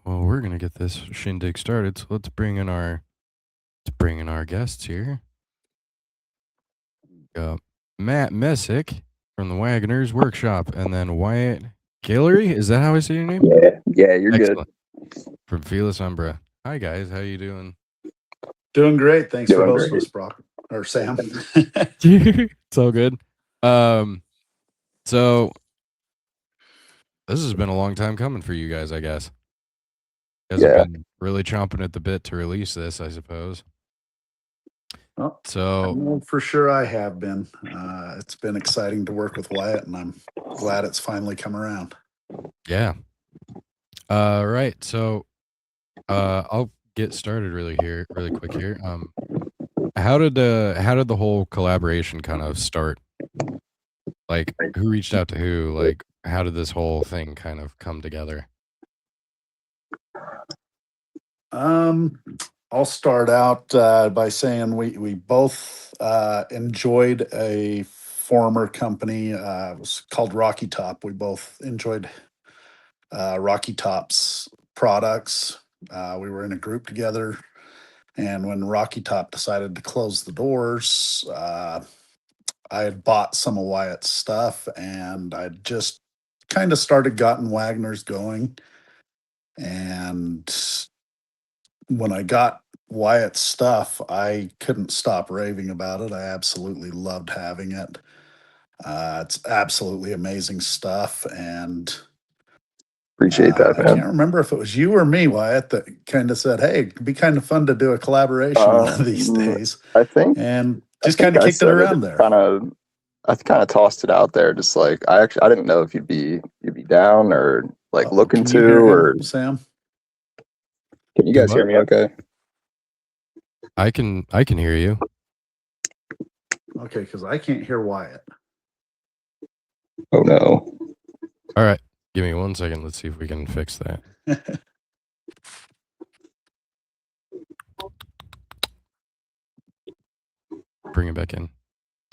Well, we're gonna get this shindig started, so let's bring in our guests here. Matt Messick from the Wagoners Workshop, and then Wyatt Guillory. Is that how I say your name? Yeah, you're good. Excellent. From Felis Umbra. Hi guys, how you doing? Doing great. Thanks for Doing hosting great. us, Brock or Sam. It's all good. So this has been a long time coming for you guys, I guess. You guys have been really chomping at the bit to release this, I suppose. Well, So for sure, I have been. It's been exciting to work with Wyatt, and I'm glad it's finally come around. yeah. Right. So I'll get started really quick here. How did the whole collaboration kind of start? Like, who reached out to who? Like, how did this whole thing kind of come together? I'll start out by saying we both enjoyed a former company. It was called Rocky Top. We both enjoyed Rocky Top's products. We were in a group together, and when Rocky Top decided to close the doors, I had bought some of Wyatt's stuff, and I just kind of started gotten Wagner's going. And when I got Wyatt's stuff, I couldn't stop raving about it. I absolutely loved having it. It's absolutely amazing stuff. And Appreciate that, I man. can't remember if it was you or me, Wyatt, that kind of said, "Hey, it'd be kind of fun to do a collaboration one of these days," I think and just kind of kicked it around there. I kind of tossed it out there, just like I didn't know if you'd be down or like looking Can you to, hear him, or Sam? can you guys hear me? Okay. I can hear you. Okay, because I can't hear Wyatt. Oh no. All right, give me 1 second. Let's see if we can fix that. Bring it back in.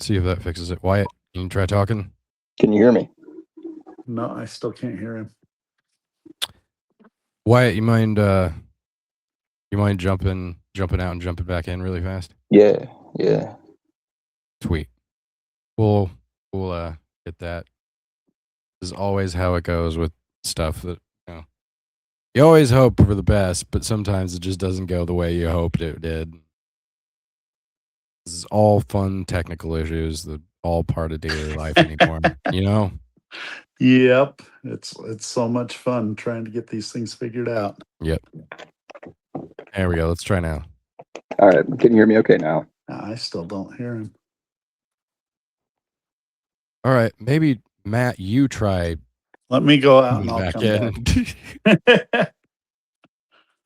See if that fixes it. Wyatt, can you try talking? Can you hear me? No, I still can't hear him. Wyatt, you mind jumping out and jumping back in really fast? Yeah. Sweet. We'll get that. This is always how it goes with stuff that you always hope for the best, but sometimes it just doesn't go the way you hoped it did. This is all fun technical issues that all part of daily life anymore. You know? Yep, it's so much fun trying to get these things figured out. Yep. There we go. Let's try now. All right. Can you hear me okay now? I still don't hear him. All right. Maybe Matt, you try. Let me go out and I'll back come in. back. Let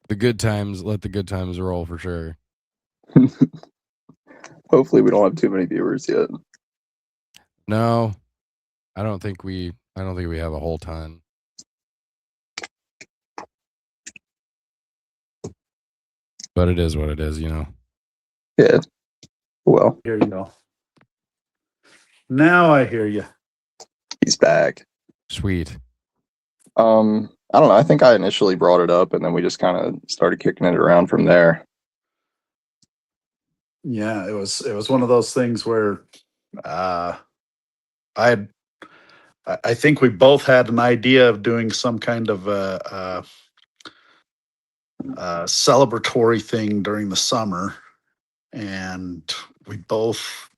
the good times roll for sure. Hopefully we don't have too many viewers yet. No, I don't think we have a whole ton. But it is what it is, you know. Yeah. Well, Here you go. Now I hear you. he's back. Sweet. I don't know. I think I initially brought it up, and then we just kind of started kicking it around from there. Yeah, it was one of those things where I think we both had an idea of doing some kind of a celebratory thing during the summer, and we both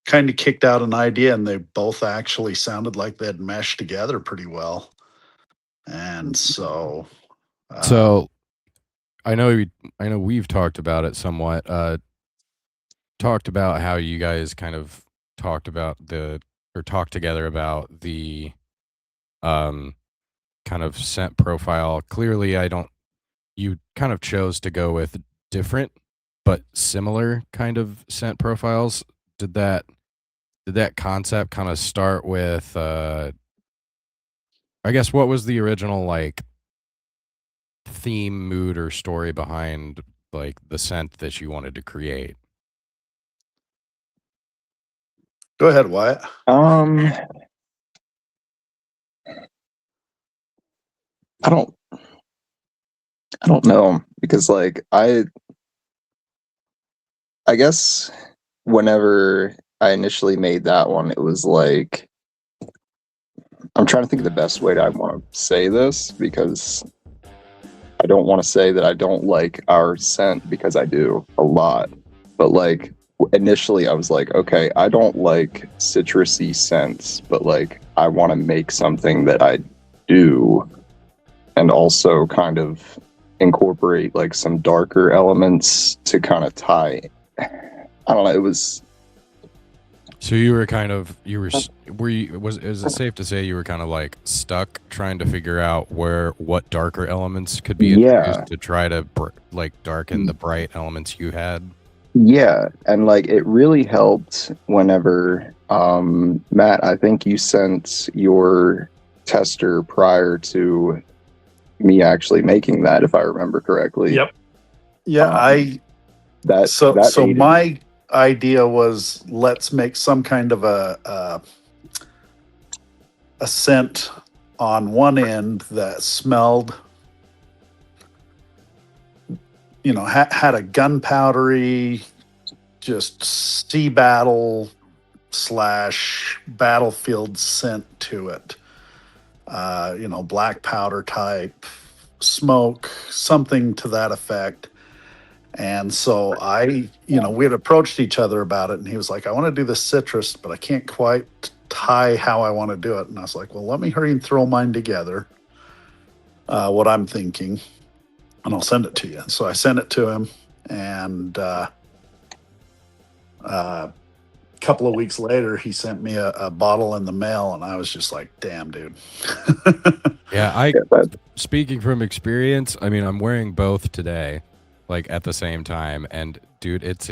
kind of kicked out an idea, and they both actually sounded like they'd meshed together pretty well. And so I know we've talked about it somewhat. Talked about how you guys kind of talked together about the kind of scent profile. Clearly, you kind of chose to go with different but similar kind of scent profiles. Did that concept kind of start with I guess what was the original like theme, mood, or story behind like the scent that you wanted to create? Go ahead, Wyatt. I don't I don't know, because like I guess whenever I initially made that one, it was like, I'm trying to think of the best way that I want to say this, because I don't want to say that I don't like our scent, because I do a lot. But like initially I was like, okay, I don't like citrusy scents, but like I want to make something that I do, and also kind of incorporate like some darker elements to kind of tie. I don't know, it was So you were kind of is it safe to say you were kind of like stuck trying to figure out what darker elements could be introduced to try to like darken the bright elements you had? Yeah, and like it really helped whenever Matt, I think you sent your tester prior to me actually making that, if I remember correctly. Yep. Yeah, that aided. my idea was, let's make some kind of a scent on one end that smelled, had a gunpowdery, just sea battle / battlefield scent to it. Black powder type smoke, something to that effect. And so we had approached each other about it, and he was like, I want to do this citrus, but I can't quite tie how I want to do it. And I was like, well, let me hurry and throw mine together, what I'm thinking, and I'll send it to you. So I sent it to him, and a couple of weeks later, he sent me a bottle in the mail, and I was just like, damn, dude. Yeah, speaking from experience, I mean, I'm wearing both today, like at the same time, and dude, it's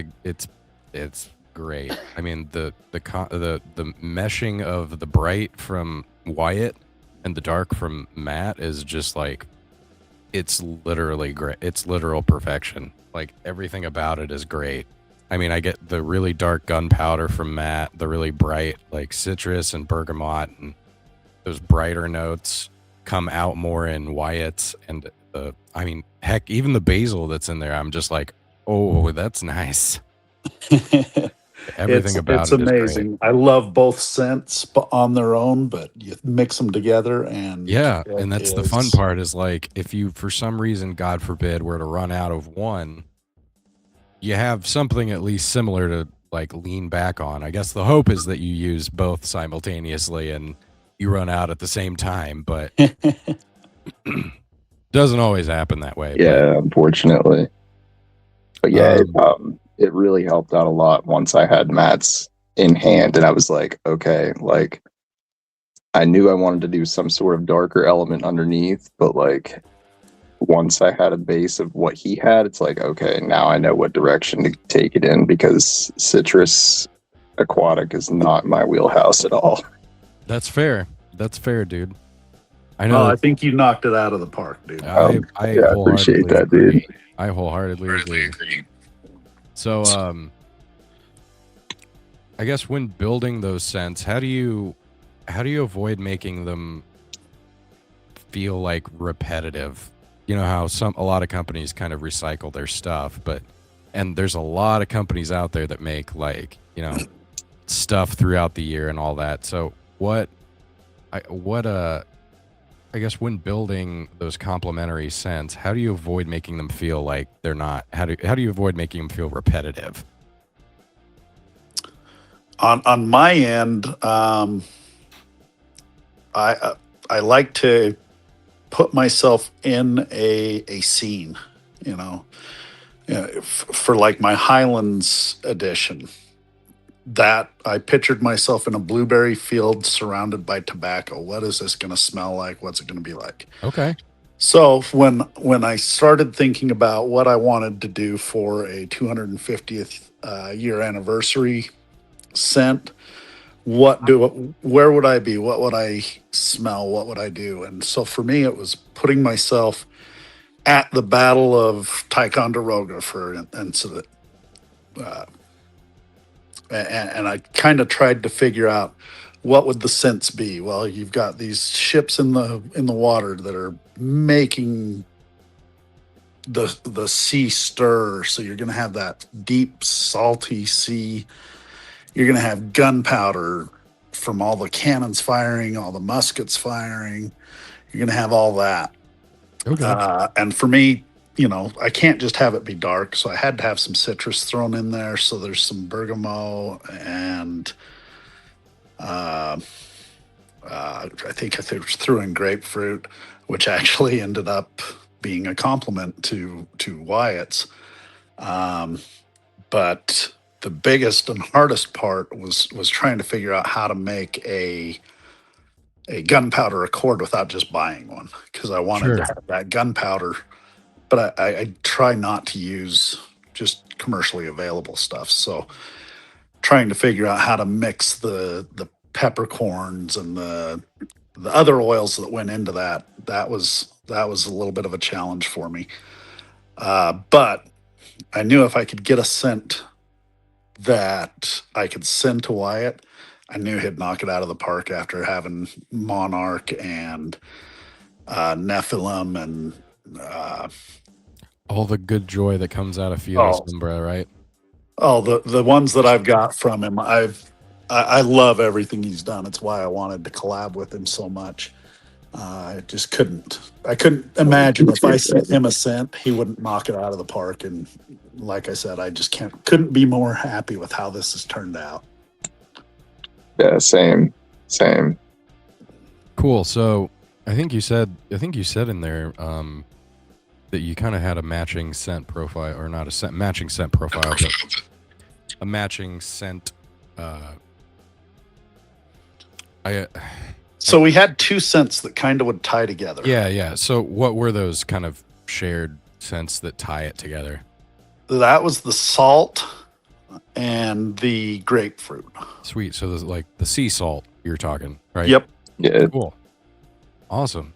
great. I mean, the meshing of the bright from Wyatt and the dark from Matt is just like, it's literally great. It's literal perfection. Like everything about it is great. I mean, I get the really dark gunpowder from Matt, the really bright like citrus and bergamot, and those brighter notes come out more in Wyatt's, and I mean, heck, even the basil that's in there, I'm just like, oh, that's nice. Everything about it's it is amazing. great. I love both scents on their own, but you mix them together, and yeah, and that's the fun part, is like, if you for some reason, God forbid, were to run out of one, you have something at least similar to like lean back on. I guess the hope is that you use both simultaneously and you run out at the same time, but doesn't always happen that way. Yeah, unfortunately. But yeah, it really helped out a lot once I had Matt's in hand, and I was like, okay, like I knew I wanted to do some sort of darker element underneath, but like once I had a base of what he had, it's like, okay, now I know what direction to take it in, because citrus aquatic is not my wheelhouse at all. That's fair, dude. I know. I think you knocked it out of the park, dude. I appreciate that, agree. dude. I wholeheartedly agree. So, I guess when building those scents, how do you avoid making them feel like repetitive? You know how a lot of companies kind of recycle their stuff, and there's a lot of companies out there that make like, stuff throughout the year and all that. So I guess when building those complementary scents, how do you avoid making them feel like they're not? How do you avoid making them feel repetitive? On my end, I like to put myself in a scene, for like my Highlands edition. That I pictured myself in a blueberry field surrounded by tobacco. What is this going to smell like? What's it going to be like? Okay. So when I started thinking about what I wanted to do for a 250th year anniversary scent, where would I be? What would I smell? What would I do? And so for me, it was putting myself at the Battle of Ticonderoga, for instance. And I kind of tried to figure out what would the scents be. Well, you've got these ships in the water that are making the sea stir. So you're going to have that deep, salty sea. You're going to have gunpowder from all the cannons firing, all the muskets firing. You're going to have all that. Okay. And for me, I can't just have it be dark. So I had to have some citrus thrown in there. So there's some bergamot and I think I threw in grapefruit, which actually ended up being a compliment to Wyatt's. But the biggest and hardest part was trying to figure out how to make a gunpowder accord without just buying one, because I wanted to Sure. have that gunpowder, but I try not to use just commercially available stuff. So trying to figure out how to mix the peppercorns and the other oils that went into that was a little bit of a challenge for me. But I knew if I could get a scent that I could send to Wyatt, I knew he'd knock it out of the park after having Monarch and Nephilim and All the good joy that comes out of Felis oh Umbra, right? the ones that I've got from him. I love everything he's done. It's why I wanted to collab with him so much. I just couldn't. I couldn't imagine if I sent him a scent, he wouldn't knock it out of the park. And like I said, I just couldn't be more happy with how this has turned out. Yeah, same. Cool. So I think you said in there that you kind of had a matching scent profile, or not a matching scent profile, but a matching scent. So we had two scents that kind of would tie together. Yeah. So what were those kind of shared scents that tie it together? That was the salt and the grapefruit. Sweet. So there's like the sea salt you're talking, right? Yep. Yeah. Cool. Awesome.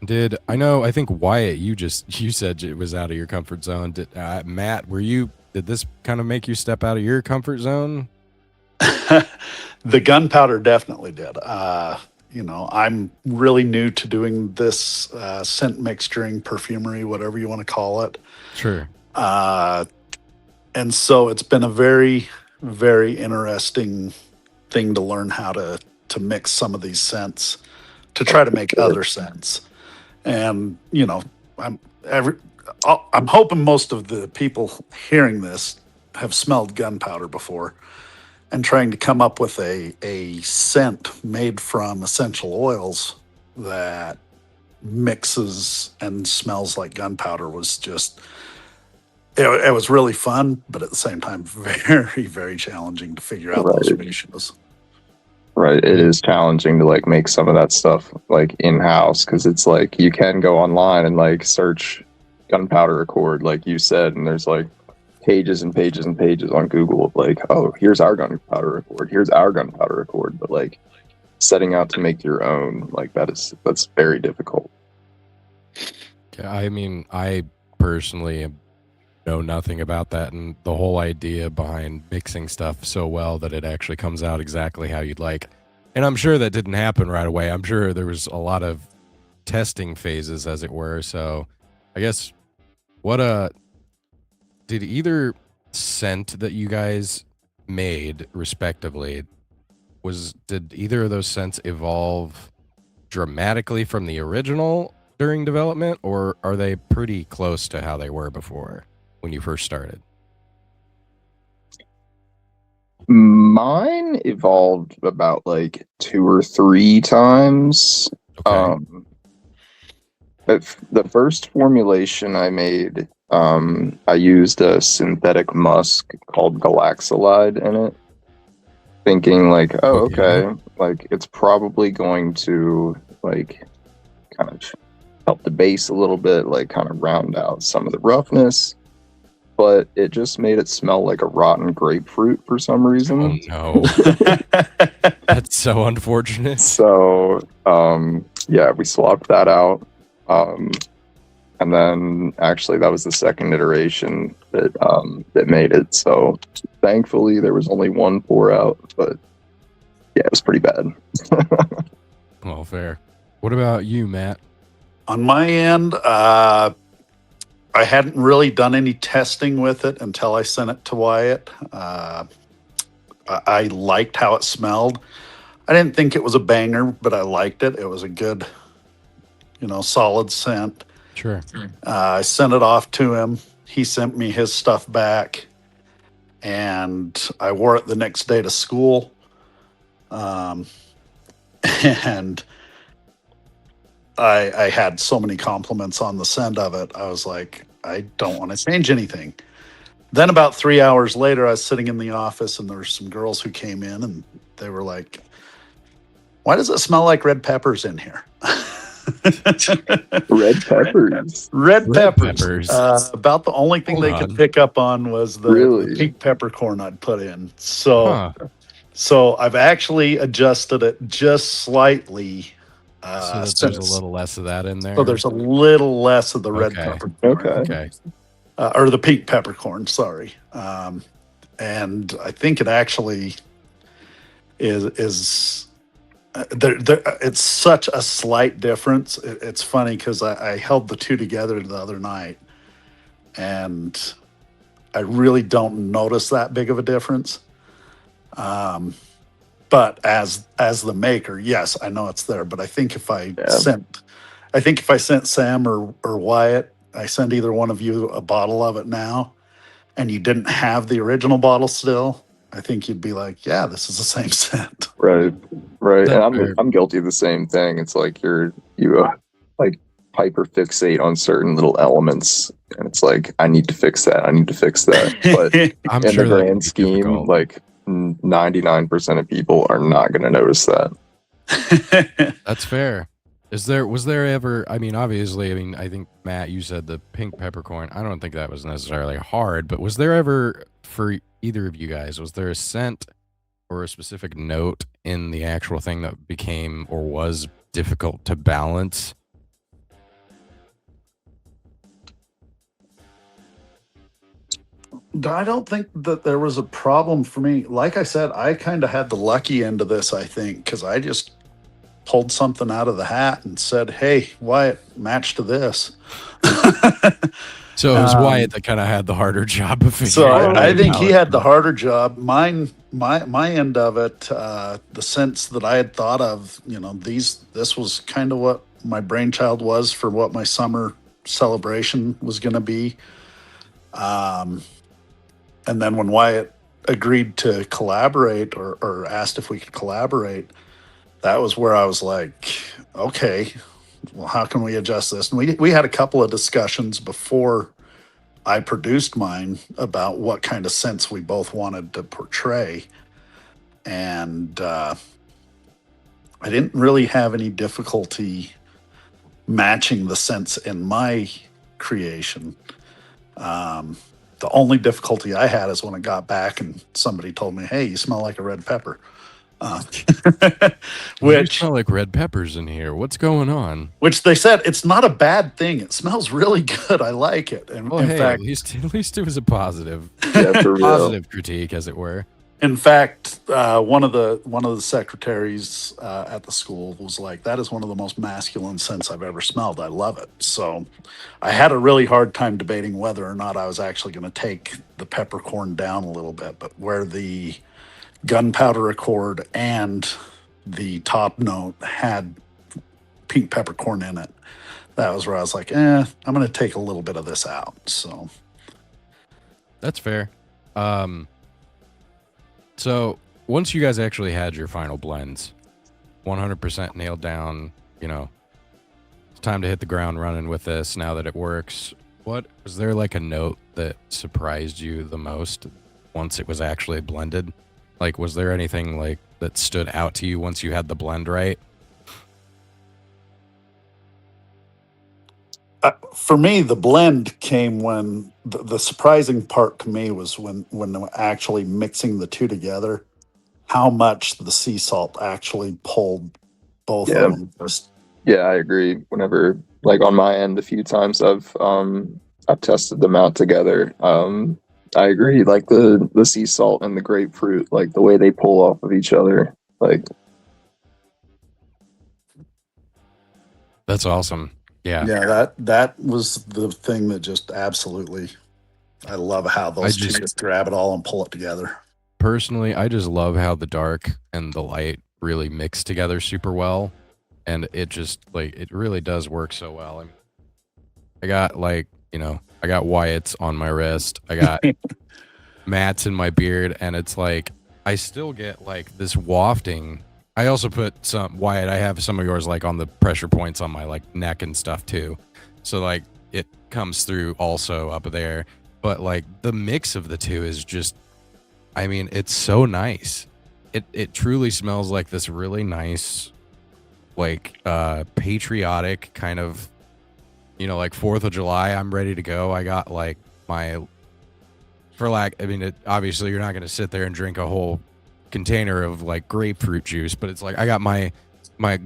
I think Wyatt, you said it was out of your comfort zone. Matt, did this kind of make you step out of your comfort zone? The gunpowder definitely did. I'm really new to doing this scent mixturing, perfumery, whatever you want to call it. Sure. And so it's been a very, very interesting thing to learn how to mix some of these scents to try to make other scents. And I'm hoping most of the people hearing this have smelled gunpowder before, and trying to come up with a scent made from essential oils that mixes and smells like gunpowder was just, it was really fun, but at the same time, very, very challenging to figure out those ratios. Right. It is challenging to like make some of that stuff like in-house, because it's like you can go online and like search gunpowder accord, like you said, and there's like pages and pages and pages on Google of like, oh, here's our gunpowder accord, here's our gunpowder accord. But like setting out to make your own, like that's very difficult. Yeah, I mean, I personally know nothing about that, and the whole idea behind mixing stuff so well that it actually comes out exactly how you'd like. And I'm sure that didn't happen right away. I'm sure there was a lot of testing phases, as it were. So I guess did either scent that you guys made respectively, did either of those scents evolve dramatically from the original during development, or are they pretty close to how they were before when you first started? Mine evolved about like 2 or 3 times. Okay. But the first formulation I made, I used a synthetic musk called Galaxolide in it, thinking like, oh, okay, like it's probably going to like kind of help the base a little bit, like kind of round out some of the roughness. But it just made it smell like a rotten grapefruit for some reason. Oh no. That's so unfortunate. So yeah, we swapped that out. And then actually that was the second iteration that made it. So thankfully there was only one pour out, but yeah, it was pretty bad. Well, fair. What about you, Matt? On my end, I hadn't really done any testing with it until I sent it to Wyatt. I liked how it smelled. I didn't think it was a banger, but I liked it. It was a good, solid scent. Sure. I sent it off to him. He sent me his stuff back, and I wore it the next day to school. And I had so many compliments on the scent of it. I was like, I don't want to change anything. Then about 3 hours later, I was sitting in the office, and there were some girls who came in, and they were like, "Why does it smell like red peppers in here?" Red peppers. Red peppers. peppers. About the only thing Hold they on. could pick up on was the Really? pink peppercorn I'd put in. So, Huh. so I've actually adjusted it just slightly. So that there's a since- little less of that in there. So there's a little less of the red Okay. peppercorn. Okay. Or the pink peppercorn, sorry. And I think it actually is there, it's such a slight difference. It's funny because I held the two together the other night, and I really don't notice that big of a difference. But as the maker, yes, I know it's there. But I think if I sent Sam or Wyatt, I send either one of you a bottle of it now, and you didn't have the original bottle still, I think you'd be like, yeah, this is the same scent. Right. That And fair. I'm guilty of the same thing. It's like you like hyper fixate on certain little elements, and it's like, I need to fix that. But I'm in sure the that can grand be scheme, difficult. like 99% of people are not going to notice that. That's fair. Was there ever, I mean, obviously, I think, Matt, you said the pink peppercorn. I don't think that was necessarily hard, but was there ever, for either of you guys, was there a scent or a specific note in the actual thing that became or was difficult to balance? I don't think that there was a problem for me. Like I said, I kind of had the lucky end of this, I think, because I just pulled something out of the hat and said, "Hey, Wyatt, match to this." So it was Wyatt that kind of had the harder job of figuring So out. I think he had the harder job. Mine, my end of it, the sense that I had thought of, this was kind of what my brainchild was for what my summer celebration was going to be. And then when Wyatt agreed to collaborate or asked if we could collaborate, that was where I was like, okay, well, how can we adjust this? And we had a couple of discussions before I produced mine about what kind of sense we both wanted to portray. And I didn't really have any difficulty matching the sense in my creation. The only difficulty I had is when I got back and somebody told me, "Hey, you smell like a red pepper." You smell like red peppers in here. What's going on? Which they said it's not a bad thing. It smells really good. I like it. And Well, in hey, fact, at least it was a positive, Yeah, for real. positive critique, as it were. in fact, one of the secretaries at the school was like, "That is one of the most masculine scents I've ever smelled. I love it." So I had a really hard time debating whether or not I was actually going to take the peppercorn down a little bit, but where the gunpowder accord and the top note had pink peppercorn in it, that was where I was like, I'm going to take a little bit of this out. So That's fair. So once you guys actually had your final blends, 100% nailed down, it's time to hit the ground running with this now that it works. What was there like a note that surprised you the most once it was actually blended? Like, was there anything like that stood out to you once you had the blend right? for me, the blend came when the surprising part to me was when actually mixing the two together, how much the sea salt actually pulled both Yeah. of them. Yeah, I agree. Whenever, like on my end, a few times I've tested them out together. I agree. Like the sea salt and the grapefruit, like the way they pull off of each other. Like, That's awesome. Yeah. That was the thing that just absolutely. I love how those two just grab it all and pull it together. Personally, I just love how the dark and the light really mix together super well, and it just like it really does work so well. I mean, I got like I got Wyatt's on my wrist, I got Matt's in my beard, and it's like I still get like this wafting. I also put some Wyatt. I have some of yours like on the pressure points on my like neck and stuff too, so like it comes through also up there. But like the mix of the two is just, I mean, it's so nice. It truly smells like this really nice, like patriotic kind of, like 4th of July. I'm ready to go. I got like my, I mean, obviously you're not going to sit there and drink a whole container of like grapefruit juice, but it's like I got my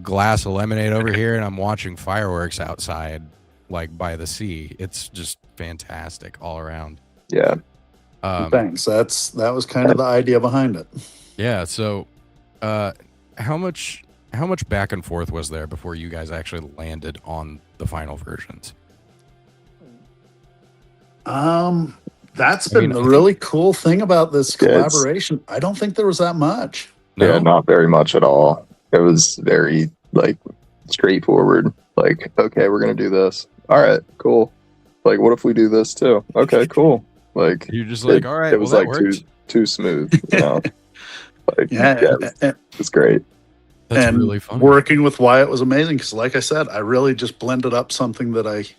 glass of lemonade over here, and I'm watching fireworks outside, like by the sea. It's just fantastic all around. Yeah. Thanks. That was kind of the idea behind it. Yeah. So, how much back and forth was there before you guys actually landed on the final versions? That's been the really cool thing about this collaboration. I don't think there was that much. No? Yeah, not very much at all. It was very like straightforward. Like, okay, we're gonna do this. All right, cool. Like, what if we do this too? Okay, cool. Like, you're just like, all right. It was like too smooth. Like, it's great. That's really fun. Working with Wyatt was amazing because, like I said, I really just blended up something that it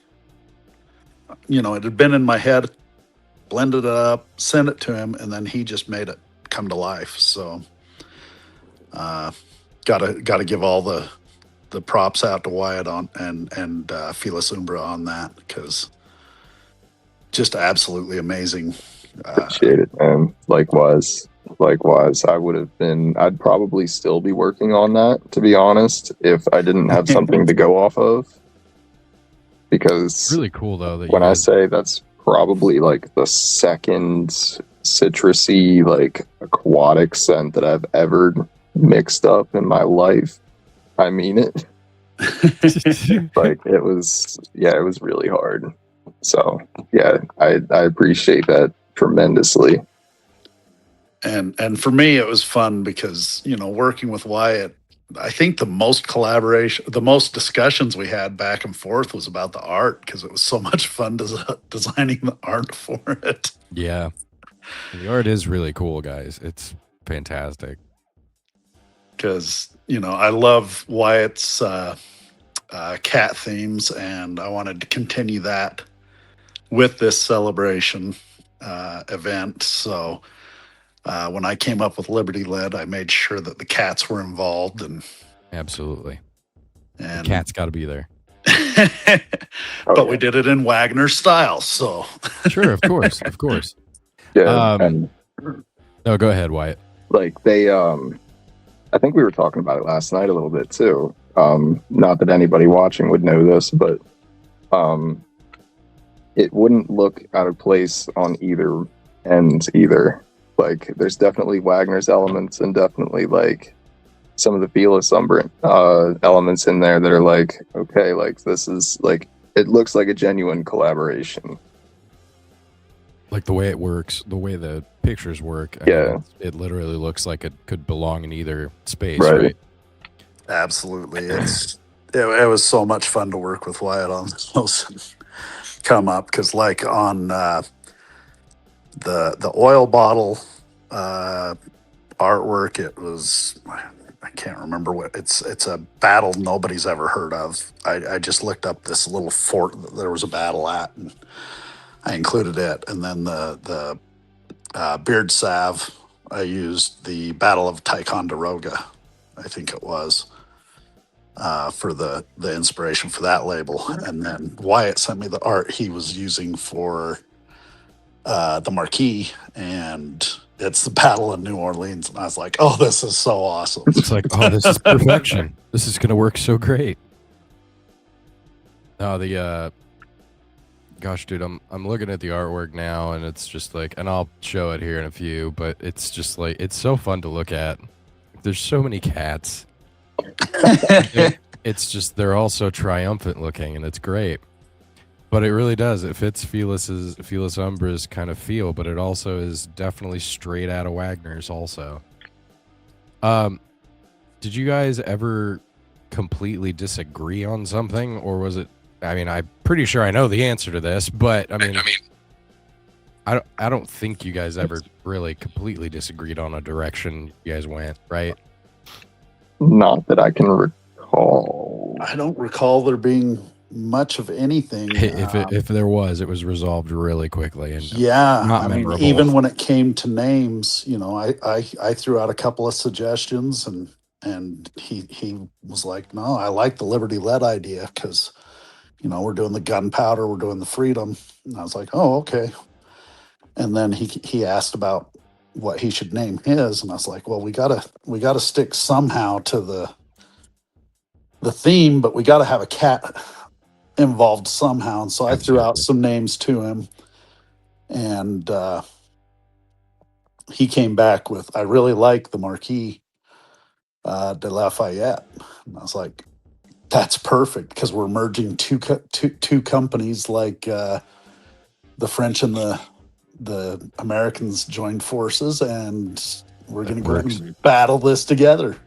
had been in my head, blended it up, sent it to him, and then he just made it come to life. So, gotta give all the props out to Wyatt on and Felis Umbra on that, because just absolutely amazing. Appreciate it, man. Likewise. I'd probably still be working on that, to be honest, if I didn't have something to go off of. Because it's really cool though that when I say that's probably like the second citrusy, like aquatic scent that I've ever mixed up in my life, I mean it. Like it was really hard. So yeah, I appreciate that tremendously. And for me, it was fun because, working with Wyatt, I think the most discussions we had back and forth was about the art, because it was so much fun designing the art for it. Yeah. The art is really cool, guys. It's fantastic. Because, I love Wyatt's cat themes, and I wanted to continue that with this celebration event. So when I came up with Liberty Led, I made sure that the cats were involved. And absolutely. And the cat's got to be there. But we did it in Wagoner style, so. Sure, of course. Yeah. No, go ahead, Wyatt. Like they, I think we were talking about it last night a little bit too. Not that anybody watching would know this, but it wouldn't look out of place on either end either. Like there's definitely Wagoner's elements and definitely like some of the Felis Umbra elements in there that are like, okay, like this is like, it looks like a genuine collaboration. Like the way it works, the way the pictures work. I mean, it literally looks like it could belong in either space, right? Absolutely. It was so much fun to work with Wyatt on those come up, because like on the oil bottle artwork, it was, I can't remember what it's a battle nobody's ever heard of. I just looked up this little fort that there was a battle at, and I included it. And then the beard salve, I used the Battle of Ticonderoga, I think it was, for the inspiration for that label. And then Wyatt sent me the art he was using for the marquee, and it's the Battle of New Orleans. And I was like, oh, this is so awesome. It's like, oh, this is perfection. This is going to work so great. No, gosh, dude, I'm looking at the artwork now, and it's just like, and I'll show it here in a few, but it's just like, it's so fun to look at. There's so many cats. It's just they're all so triumphant looking, and it's great. But it really does. It fits Felis Umbra's kind of feel, but it also is definitely straight out of Wagner's also. Did you guys ever completely disagree on something, or was it, I mean, I'm pretty sure I know the answer to this, but I mean I don't think you guys ever really completely disagreed on a direction you guys went, right? Not that I can recall. I don't recall there being much of anything. If there was, it was resolved really quickly and Yeah, not I mean, memorable. even when it came to names, you know, I threw out a couple of suggestions, and he was like, "No, I like the Liberty Lead idea because, you know, we're doing the gunpowder, we're doing the freedom." And I was like, "Oh, okay." And then he asked about what he should name his, and I was like, "Well, we gotta stick somehow to the theme, but we gotta have a cat involved somehow." And so I threw out Absolutely. some names to him, and he came back with, "I really like the Marquis de Lafayette." And I was like, "That's perfect because we're merging two companies like the French and the Americans joined forces, and we're That going to go out works. and battle this together."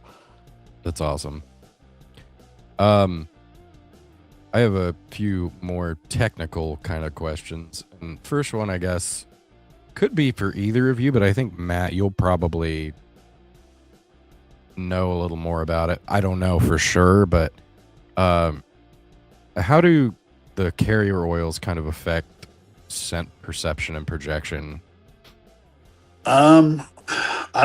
That's awesome. I have a few more technical kind of questions. And first one, I guess, could be for either of you, but I think Matt, you'll probably know a little more about it. I don't know for sure, but how do the carrier oils kind of affect scent perception and projection? I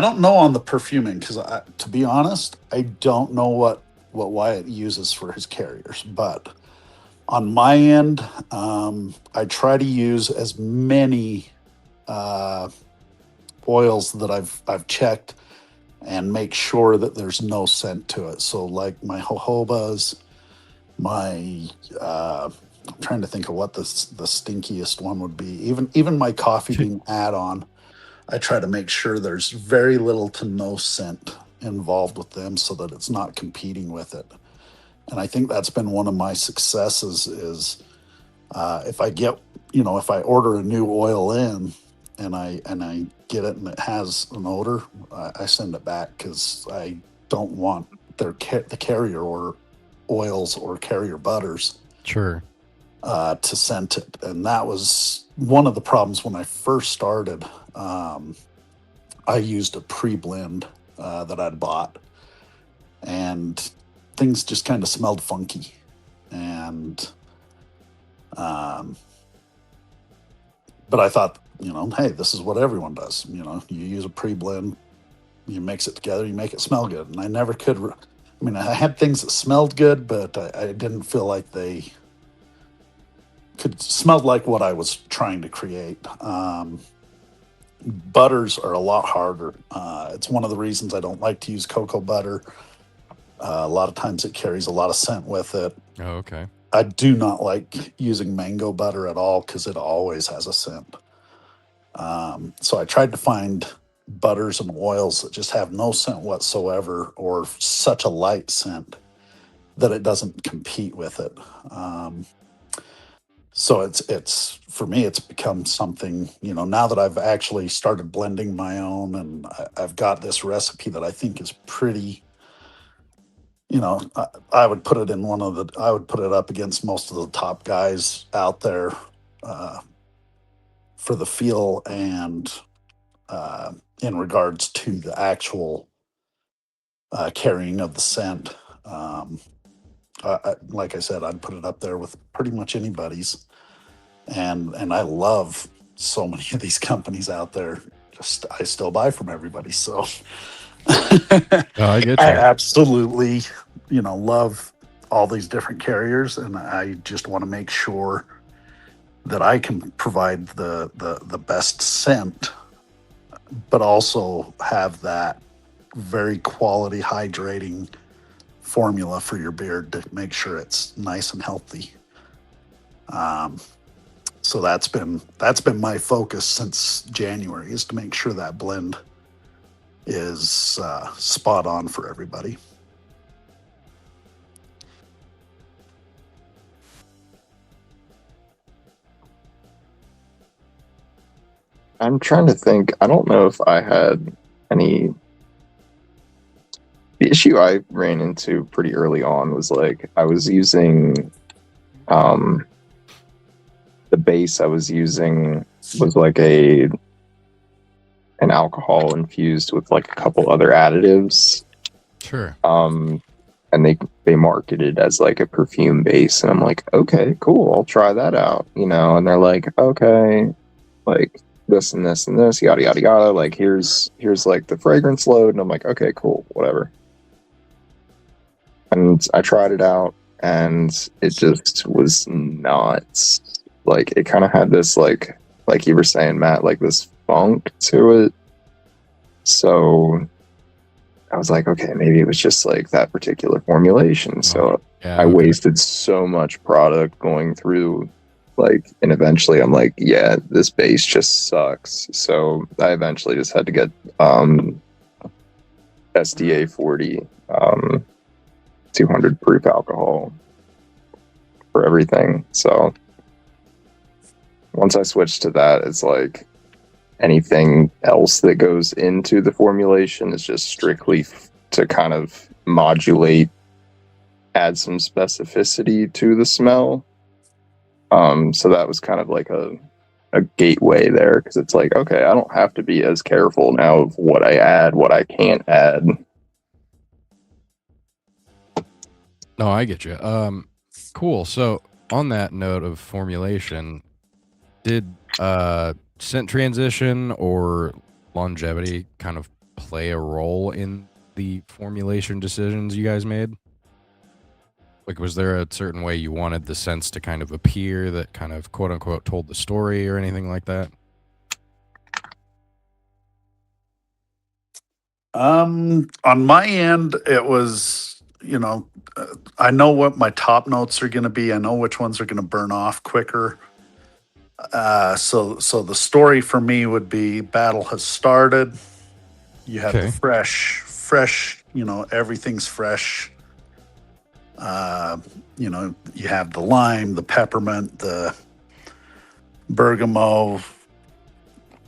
don't know on the perfuming because, to be honest, I don't know what Wyatt uses for his carriers. But on my end, I try to use as many oils that I've checked and make sure that there's no scent to it. So, like my jojobas, my I'm trying to think of what the stinkiest one would be. Even my coffee bean add-on, I try to make sure there's very little to no scent involved with them so that it's not competing with it. And I think that's been one of my successes is if I get, you know, if I order a new oil in and I get it and it has an odor, I send it back because I don't want the carrier or oils or carrier butters Sure. to scent it. And that was one of the problems when I first started. I used a pre-blend that I'd bought, and things just kind of smelled funky. And but I thought, you know, hey, this is what everyone does. You know, you use a pre-blend, you mix it together, you make it smell good. And I never could. I mean, I had things that smelled good, but I didn't feel like they could smelled like what I was trying to create. Butters are a lot harder. It's one of the reasons I don't like to use cocoa butter. A lot of times it carries a lot of scent with it. Oh, okay. I do not like using mango butter at all because it always has a scent. So I tried to find butters and oils that just have no scent whatsoever or such a light scent that it doesn't compete with it. So it's for me, it's become something, you know, now that I've actually started blending my own and I've got this recipe that I think is pretty, you know, I would put it in I would put it up against most of the top guys out there for the feel and in regards to the actual carrying of the scent. Like I said, I'd put it up there with pretty much anybody's. And I love so many of these companies out there. Just I still buy from everybody, so Oh, I get I you. absolutely, you know, love all these different carriers, and I just want to make sure that I can provide the best scent, but also have that very quality hydrating formula for your beard to make sure it's nice and healthy. So that's been my focus since January is to make sure that blend is spot on for everybody. I'm trying to think. I don't know if I had any. The issue I ran into pretty early on was like I was using the base I was using was like an alcohol infused with like a couple other additives. Sure. And they marketed as like a perfume base, and I'm like, okay, cool, I'll try that out, you know. And they're like, okay, like this and this and this, yada yada yada. Like here's like the fragrance load, and I'm like, okay, cool, whatever. And I tried it out, and it just was not like it. Kind of had this like you were saying, Matt, like this funk to it. So I was like, okay, maybe it was just like that particular formulation. So Yeah, I okay. wasted so much product going through, like, and eventually I'm like, yeah, this base just sucks. So I eventually just had to get SDA 40 200 proof alcohol for everything. So once I switched to that, it's like anything else that goes into the formulation is just strictly to kind of modulate, add some specificity to the smell. So that was kind of like a gateway there, because it's like, okay, I don't have to be as careful now of what I add, what I can't add. No, I get you. Cool. So on that note of formulation, did scent transition or longevity kind of play a role in the formulation decisions you guys made? Like, was there a certain way you wanted the scents to kind of appear that kind of quote unquote told the story or anything like that? On my end, it was, I know what my top notes are going to be. I know which ones are going to burn off quicker. So the story for me would be battle has started. You have the Okay. fresh, everything's fresh. You have the lime, the peppermint, the bergamot,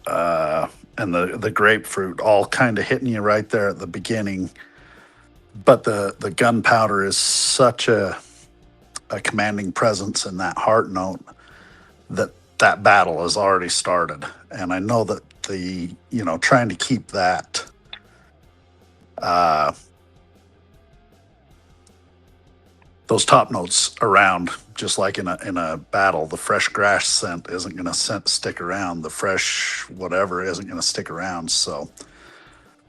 and the grapefruit all kind of hitting you right there at the beginning. But the gunpowder is such a commanding presence in that heart note that battle has already started. And I know that trying to keep that those top notes around, just like in a battle, the fresh grass scent isn't going to stick around. The fresh whatever isn't going to stick around. So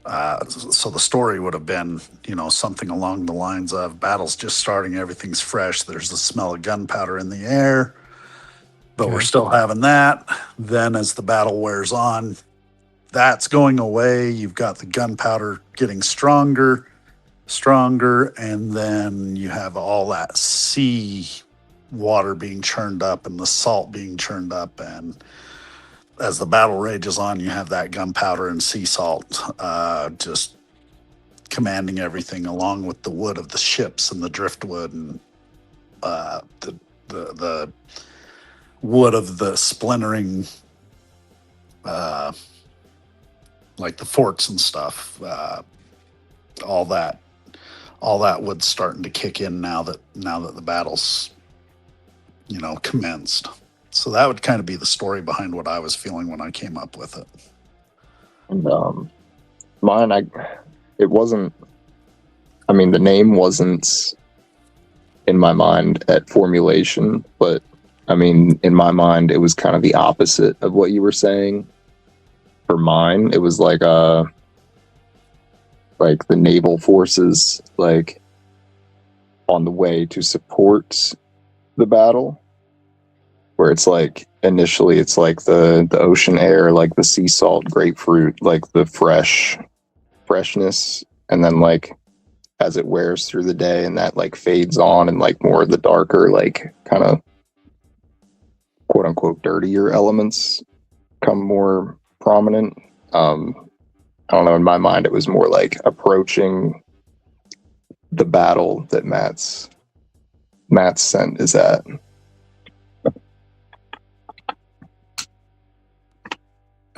the story would have been, something along the lines of battle's just starting, everything's fresh. There's the smell of gunpowder in the air, but we're Okay. still having that. Then as the battle wears on, that's going away. You've got the gunpowder getting stronger, and then you have all that sea water being churned up and the salt being churned up. And as the battle rages on, you have that gunpowder and sea salt just commanding everything, along with the wood of the ships and the driftwood and the wood of the splintering, like the forts and stuff. All that wood's starting to kick in now that the battle's commenced. So that would kind of be the story behind what I was feeling when I came up with it. And mine, it wasn't. I mean, the name wasn't in my mind at formulation, but I mean, in my mind, it was kind of the opposite of what you were saying. For mine, it was like the naval forces, like on the way to support the battle, where it's like initially it's like the ocean air, like the sea salt, grapefruit, like the freshness, and then like as it wears through the day and that like fades on, and like more of the darker, like kind of quote unquote dirtier elements come more prominent. I don't know, in my mind it was more like approaching the battle that Matt's scent is at.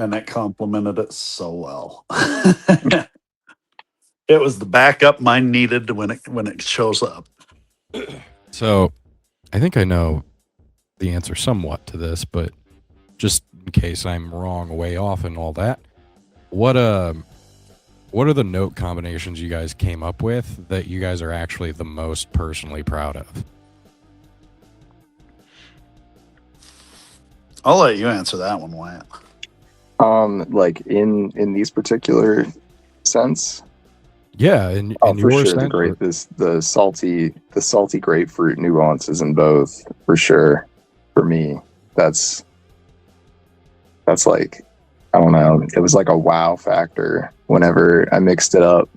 and it complemented it so well. It was the backup mine needed when it shows up. So I think I know the answer somewhat to this, but just in case I'm wrong, way off, and all that, what are the note combinations you guys came up with that you guys are actually the most personally proud of? I'll let you answer that one, Wyatt. Like in these particular sense. Yeah, in Oh, for your sure. sense, The salty grapefruit nuances in both, for sure. For me, that's like, I don't know. It was like a wow factor whenever I mixed it up,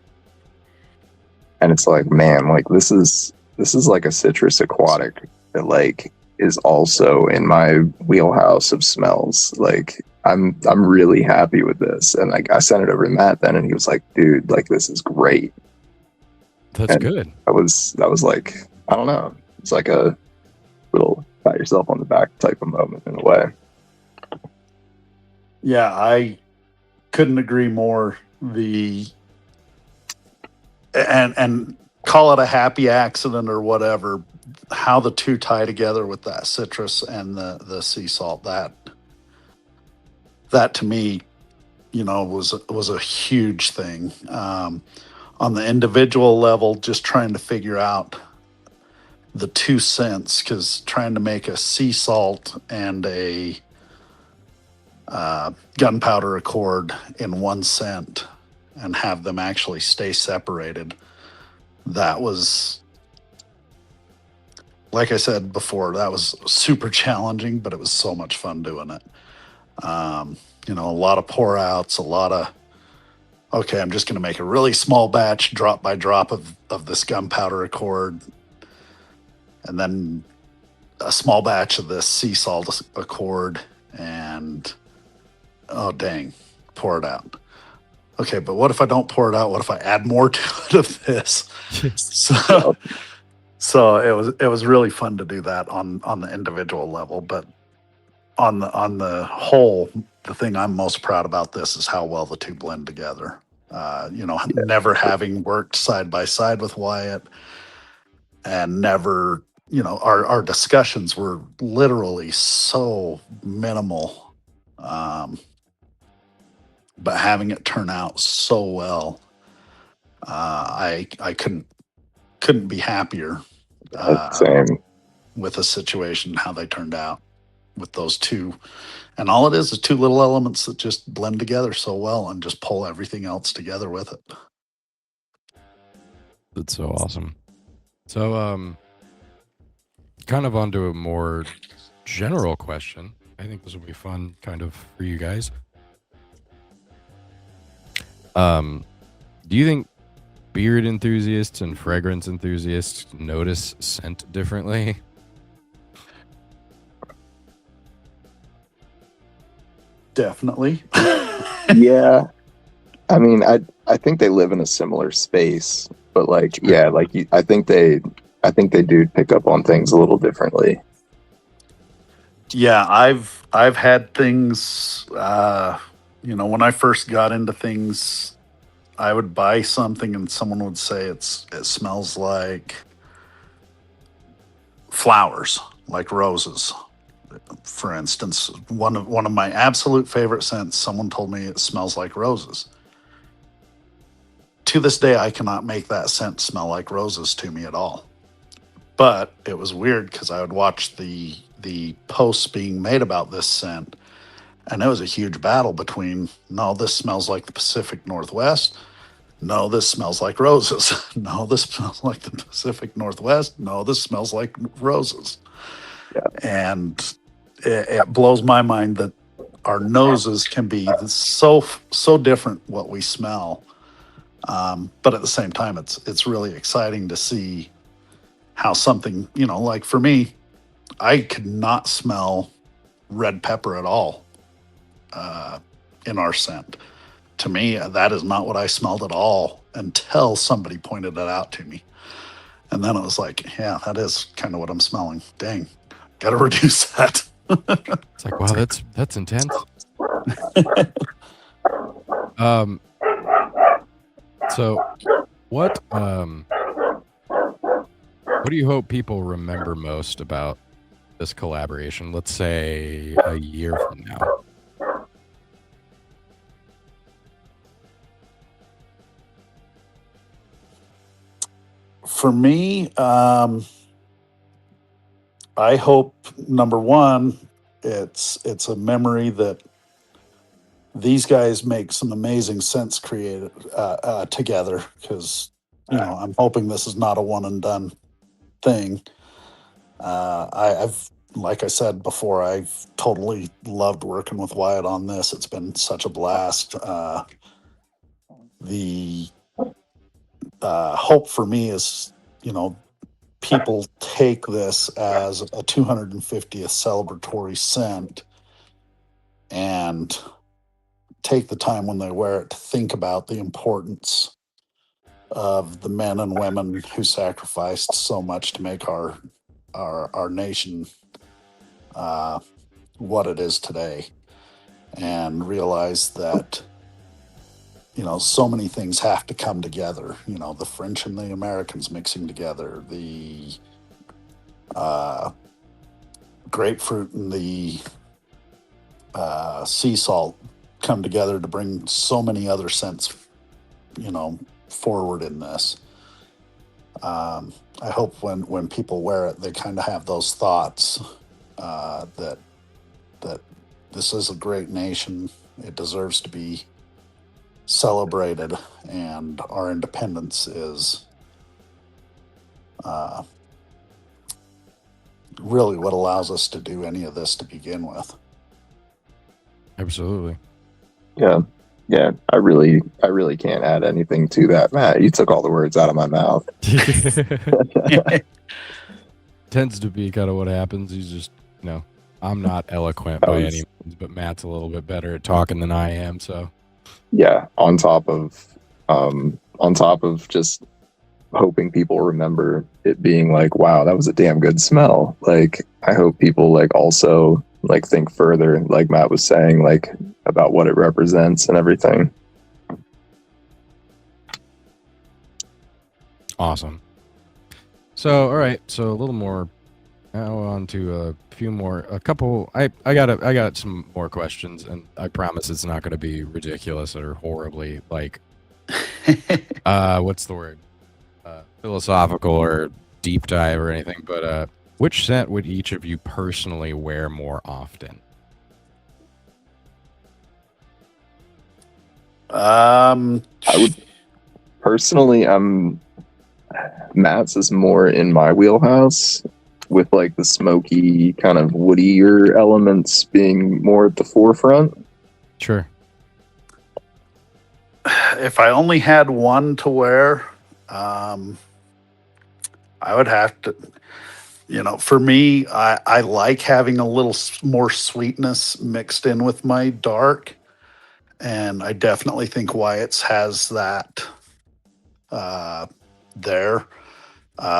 and it's like, man, like this is like a citrus aquatic that like is also in my wheelhouse of smells. Like I'm really happy with this, and like I sent it over to Matt then, and he was like, dude, like this is great. that's And good. that was like, I don't know, it's like a little pat yourself on the back type of moment in a way. Yeah, I couldn't agree more. And call it a happy accident or whatever, how the two tie together with that citrus and the sea salt, that to me, was a huge thing. On the individual level, just trying to figure out the 2 cents, because trying to make a sea salt and a gunpowder accord in 1 cent and have them actually stay separated, that was, like I said before, that was super challenging, but it was so much fun doing it. A lot of pour outs, a lot of, okay, I'm just going to make a really small batch, drop by drop of this gunpowder accord, and then a small batch of this sea salt accord, and oh, dang, pour it out. Okay, but what if I don't pour it out? What if I add more to it of this? So, so it was really fun to do that on the individual level, but on the whole, the thing I'm most proud about this is how well the two blend together. Never having worked side by side with Wyatt, and never, our discussions were literally so minimal, but having it turn out so well, I couldn't be happier Same. with the situation, how they turned out with those two. And all it is two little elements that just blend together so well and just pull everything else together with it. That's so awesome. So, kind of onto a more general question. I think this will be fun, kind of, for you guys. Do you think beard enthusiasts and fragrance enthusiasts notice scent differently? Definitely. Yeah, I mean, I think they live in a similar space, but like, yeah, like I think they do pick up on things a little differently. Yeah, I've had things, when I first got into things, I would buy something and someone would say it smells like flowers, like roses. For instance, one of my absolute favorite scents, someone told me it smells like roses. To this day, I cannot make that scent smell like roses to me at all. But it was weird because I would watch the posts being made about this scent, and it was a huge battle between, no, this smells like the Pacific Northwest. No, this smells like roses. No, this smells like the Pacific Northwest. No, this smells like roses. Yeah. And it blows my mind that our noses can be so different what we smell. But at the same time, it's really exciting to see how something, like for me, I could not smell red pepper at all in our scent. To me, that is not what I smelled at all until somebody pointed it out to me. And then it was like, yeah, that is kind of what I'm smelling. Dang, got to reduce that. It's like, wow, that's intense. So what do you hope people remember most about this collaboration? Let's say a year from now. For me, I hope number one, it's a memory that these guys make some amazing sense created together. Because I'm hoping this is not a one and done thing. I've like I said before, I've totally loved working with Wyatt on this. It's been such a blast. The hope for me is, people take this as a 250th celebratory scent and take the time when they wear it to think about the importance of the men and women who sacrificed so much to make our nation what it is today, and realize that so many things have to come together. The French and the Americans mixing together, the grapefruit and the sea salt come together to bring so many other scents, forward in this. I hope when people wear it, they kind of have those thoughts that this is a great nation. It deserves to be celebrated, and our independence is really what allows us to do any of this to begin with. Absolutely. Yeah. I really can't add anything to that, Matt. You took all the words out of my mouth. Tends to be kind of what happens. He's just, I'm not eloquent by any means, but Matt's a little bit better at talking than I am. So yeah, on top of just hoping people remember it being like, wow, that was a damn good smell. Like, I hope people also think further, like Matt was saying, about what it represents and everything. Awesome. So, all right. So a little more. Now on to a couple. I got some more questions, and I promise it's not going to be ridiculous or horribly what's the word? Philosophical or deep dive or anything. But which scent would each of you personally wear more often? I would personally, Matt's is more in my wheelhouse, with the smoky kind of woodier elements being more at the forefront. Sure. If I only had one to wear, I would have to, for me, I like having a little more sweetness mixed in with my dark. And I definitely think Wyatt's has that there.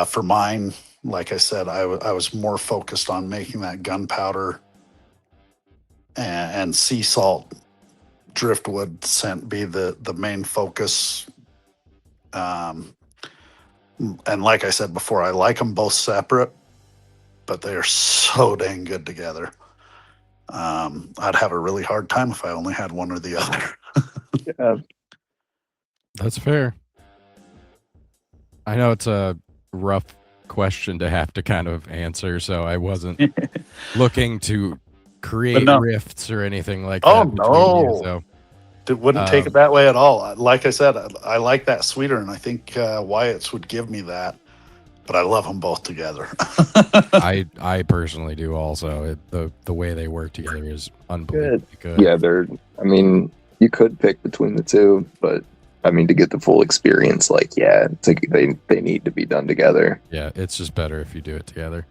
For mine, like I said, I was more focused on making that gunpowder and sea salt driftwood scent be the main focus. And like I said before, I like them both separate, but they are so dang good together. I'd have a really hard time if I only had one or the other. Yeah. That's fair. I know it's a rough question to have to kind of answer, so I wasn't looking to create rifts or anything like that. Oh, no. So it wouldn't take it that way at all. Like I said, I like that sweeter, and I think Wyatt's would give me that. But I love them both together. I personally do also. The way they work together is unbelievably good. Yeah, you could pick between the two, but to get the full experience, they need to be done together. Yeah, it's just better if you do it together.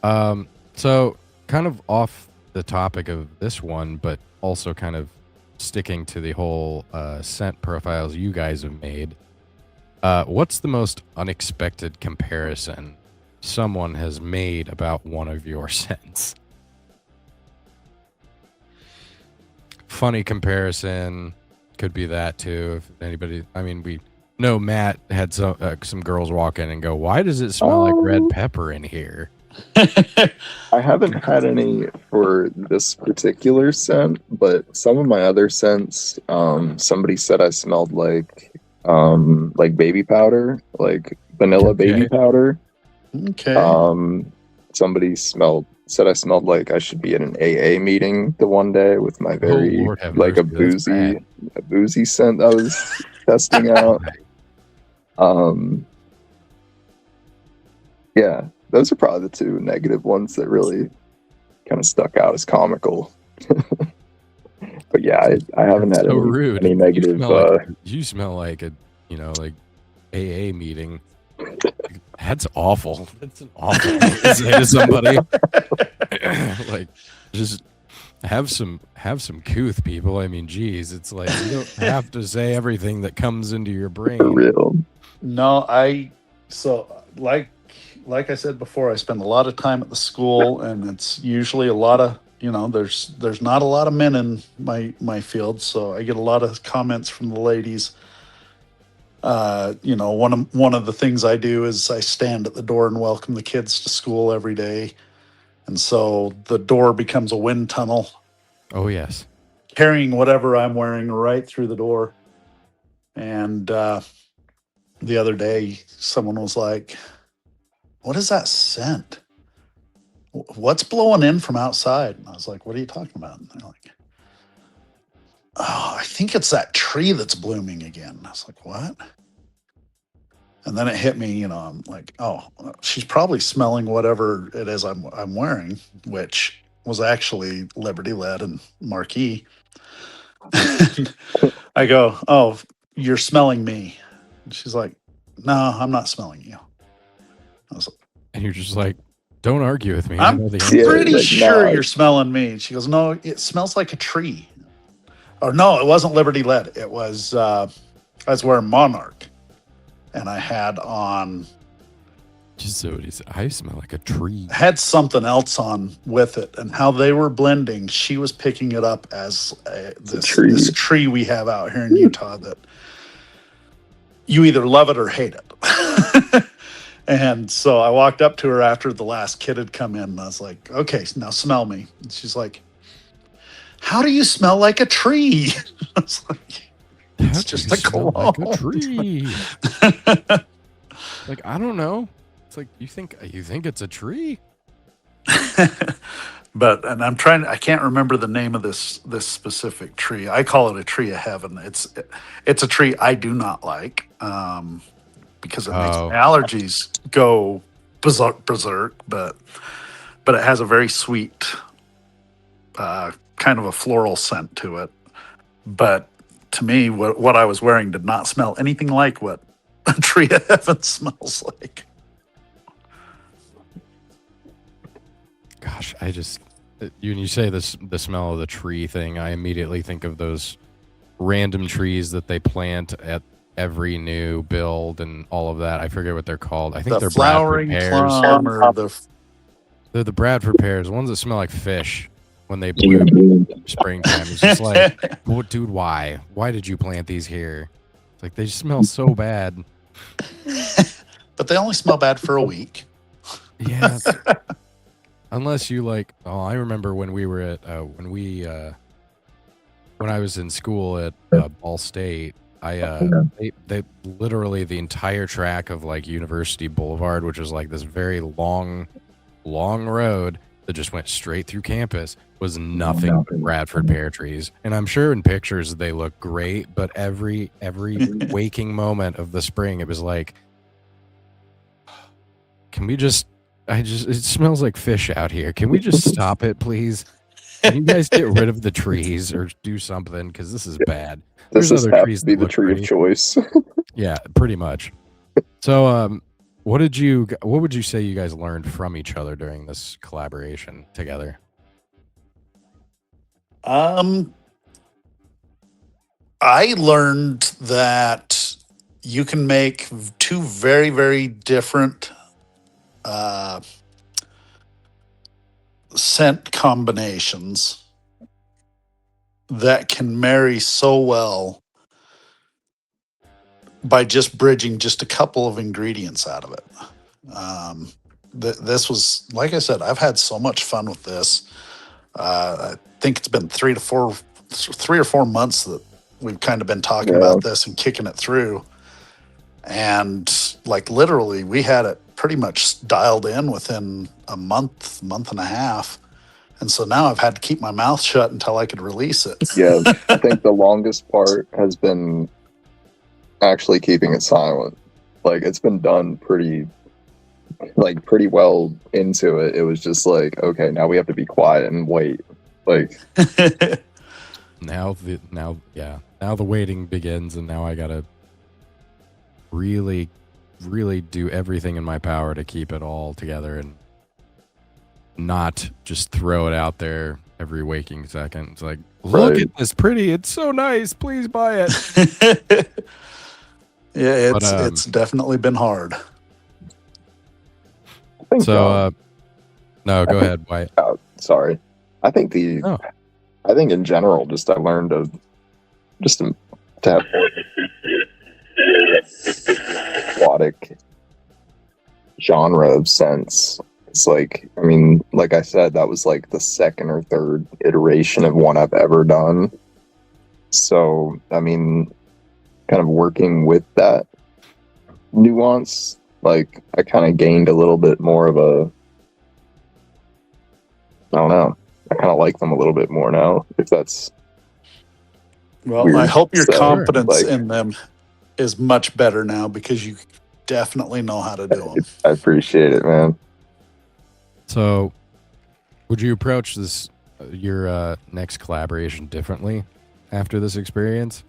So kind of off the topic of this one, but also kind of sticking to the whole scent profiles you guys have made. What's the most unexpected comparison someone has made about one of your scents? funny comparison could be that too. If anybody, I mean, we know Matt had some girls walk in and go, "Why does it smell like red pepper in here?" I haven't had any for this particular scent, but some of my other scents, somebody said I smelled like baby powder, like vanilla baby Okay. powder. Okay. Somebody said I smelled like I should be at an AA meeting the one day with my Oh very Lord have like mercy, that's bad. a boozy scent I was testing out. Yeah, those are probably the two negative ones that really kind of stuck out as comical. But yeah, I haven't That's had so rude. any negative. You smell like a like AA meeting. That's awful. That's an awful thing to say to somebody. Like, just have some couth, people. I mean, geez, it's like you don't have to say everything that comes into your brain. For real. No, so like I said before, I spend a lot of time at the school, and it's usually a lot of there's not a lot of men in my field, so I get a lot of comments from the ladies. One of the things I do is I stand at the door and welcome the kids to school every day, and so the door becomes a wind tunnel, Oh yes. carrying whatever I'm wearing right through the door. And the other day, someone was like, "What is that scent? What's blowing in from outside?" And I was like, "What are you talking about?" And they're like, "Oh, I think it's that tree that's blooming again." And I was like, "What?" And then it hit me, I'm like, "Oh, she's probably smelling whatever it is I'm wearing," which was actually Liberty Led and Marquee. And I go, "Oh, you're smelling me." And she's like, "No, I'm not smelling you." I was like, And you're just like, don't argue with me. I "I'm know the Yeah, answer. pretty like, sure nah. you're smelling me." And she goes, "No, it smells like a tree." Or no, it wasn't Liberty Led. It was I was wearing Monarch, and I had on Just so it is. I smell like a tree. had something else on with it, and how they were blending. She was picking it up as tree. this tree we have out here in Utah that you either love it or hate it. And so I walked up to her after the last kid had come in, and I was like, "Okay, now smell me." And she's like, "How do you smell like a tree?" I was like, "It's just a smell like a cologne." tree. Like, I don't know. It's like you think it's a tree? And I can't remember the name of this specific tree. I call it a tree of heaven. It's a tree I do not like, because it makes my allergies go berserk, but it has a very sweet, kind of a floral scent to it. But to me, what I was wearing did not smell anything like what a tree of heaven smells like. Gosh, I just when you say this, the smell of the tree thing, I immediately think of those random trees that they plant at every new build and all of that. I forget what they're called. I think The they're flowering Bradford pears. plum or They're the Bradford pears, ones that smell like fish when they bloom in springtime. It's just like, well, dude, why? Why did you plant these here? It's like they smell so bad. but they only smell bad for a week. Yeah. Unless you like, oh, I remember when we were at when I was in school at Ball State, they literally the entire track of like University Boulevard, which was like this very long road that just went straight through campus, was nothing but Bradford pear trees. And I'm sure in pictures they look great, but every waking moment of the spring, it was like, can we just it smells like fish out here. Can we just stop it, please? Can you guys get rid of the trees or do something? Because this is bad. This There's has other to trees be that the look tree great. of choice. Yeah, pretty much. So, what would you say you guys learned from each other during this collaboration together? I learned that you can make two very, very different scent combinations that can marry so well by just bridging just a couple of ingredients out of it. This was, like I said, I've had so much fun with this. I think it's been 3 or 4 months that we've kind of been talking about this and kicking it through. And like literally we had it pretty much dialed in within a month and a half. And so now I've had to keep my mouth shut until I could release it. Yeah, I think the longest part has been actually keeping it silent. Like it's been done pretty well into it. It was just like, okay, now we have to be quiet and wait. Like now the waiting begins, and now I gotta really do everything in my power to keep it all together and not just throw it out there every waking second. It's like, look at this pretty, it's so nice, please buy it. Yeah, it's definitely been hard. So no, go ahead, Wyatt. Sorry. I think in general, just I learned to have aquatic genre of sense. It's like, I mean, like I said, that was like the second or third iteration of one I've ever done. So, I mean, kind of working with that nuance, like I kind of gained a little bit more of a, I don't know, I kind of like them a little bit more now, if that's well, I hope your confidence in them is much better now because you definitely know how to do them. I appreciate it, man. So, would you approach this your next collaboration differently after this experience?